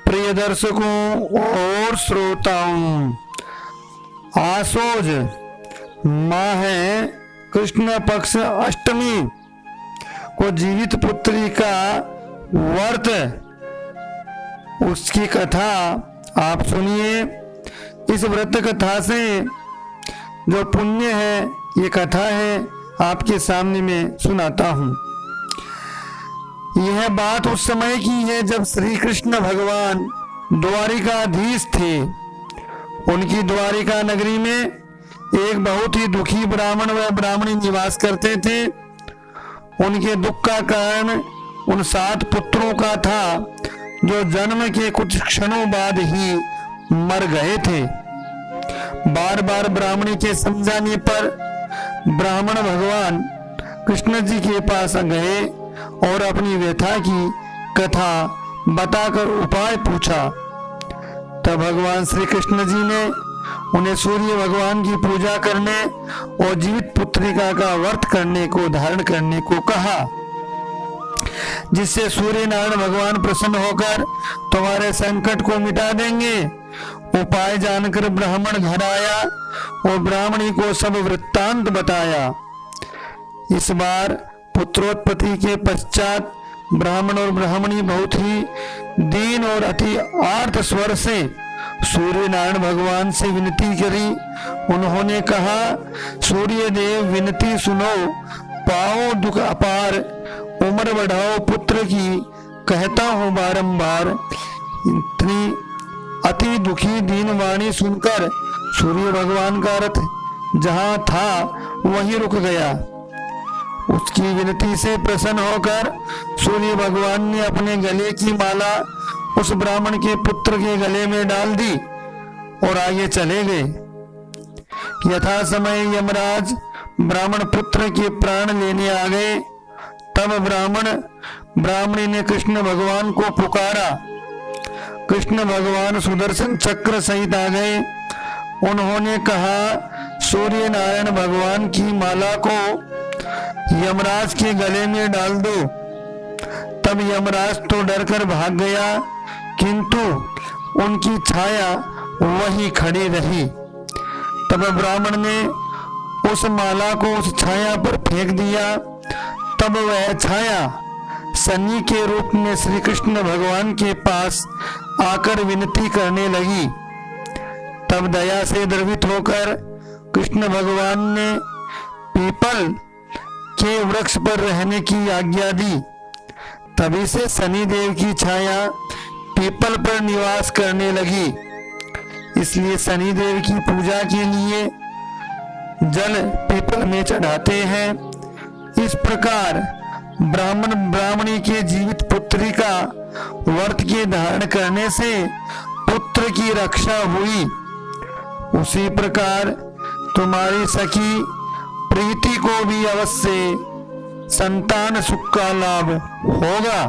प्रिय दर्शकों और श्रोताओं, आसोज माह कृष्ण पक्ष अष्टमी को जीवित पुत्री का व्रत, उसकी कथा आप सुनिए। इस व्रत कथा से जो पुण्य है, ये कथा है आपके सामने में सुनाता हूँ। यह बात उस समय की है जब श्री कृष्ण भगवान द्वारिकाधीश थे। उनकी द्वारिका नगरी में एक बहुत ही दुखी ब्राह्मण व ब्राह्मणी निवास करते थे। उनके दुख का कारण उन 7 पुत्रों का था जो जन्म के कुछ क्षणों बाद ही मर गए थे। बार बार ब्राह्मणी के समझाने पर ब्राह्मण भगवान कृष्ण जी के पास गए और अपनी व्यथा की कथा बताकर उपाय पूछा। तब भगवान श्री कृष्ण जी ने उन्हें सूर्य भगवान की पूजा करने और जीवित पुत्रिका का व्रत करने को धारण करने को कहा, जिससे सूर्य नारायण भगवान प्रसन्न होकर तुम्हारे संकट को मिटा देंगे। उपाय जानकर ब्राह्मण घर आया और ब्राह्मणी को सब वृत्तांत बताया। इस बार पुत्रोत्पत्ति के पश्चात ब्राह्मण और ब्राह्मणी बहुत ही दीन और अति आर्त स्वर से सूर्य नारायण भगवान से विनती करी। उन्होंने कहा, सूर्य देव विनती सुनो, पाओ दुख अपार, उम्र बढ़ाओ पुत्र की, कहता हूँ बारंबार। इतनी अति दुखी दीन वाणी सुनकर सूर्य भगवान का रथ जहाँ था वहीं रुक गया। उसकी विनती से प्रसन्न होकर सूर्य भगवान ने अपने गले की माला उस ब्राह्मण के पुत्र के गले में डाल दी और आगे चले गए। यथा समय यमराज ब्राह्मण पुत्र के प्राण लेने आ गए। तब ब्राह्मणी ने कृष्ण भगवान को पुकारा। कृष्ण भगवान सुदर्शन चक्र सहित आ गए। उन्होंने कहा, सूर्य नारायण भगवान की माला को यमराज के गले में डाल दो। तब यमराज तो डरकर भाग गया, किंतु उनकी छाया वही खड़ी रही। तब ब्राह्मण ने उस माला को उस छाया पर फेंक दिया। तब वह छाया शनि के रूप में श्री कृष्ण भगवान के पास आकर विनती करने लगी। तब दया से द्रवित होकर कृष्ण भगवान ने पीपल के वृक्ष पर रहने की आज्ञा दी। तभी से शनि देव की छाया पीपल पर निवास करने लगी। इसलिए शनि देव की पूजा के लिए जल पीपल में चढ़ाते हैं। इस प्रकार ब्राह्मणी के जीवित पुत्री का व्रत के धारण करने से पुत्र की रक्षा हुई। उसी प्रकार तुम्हारी सखी प्रीति को भी अवश्य संतान सुख का लाभ होगा।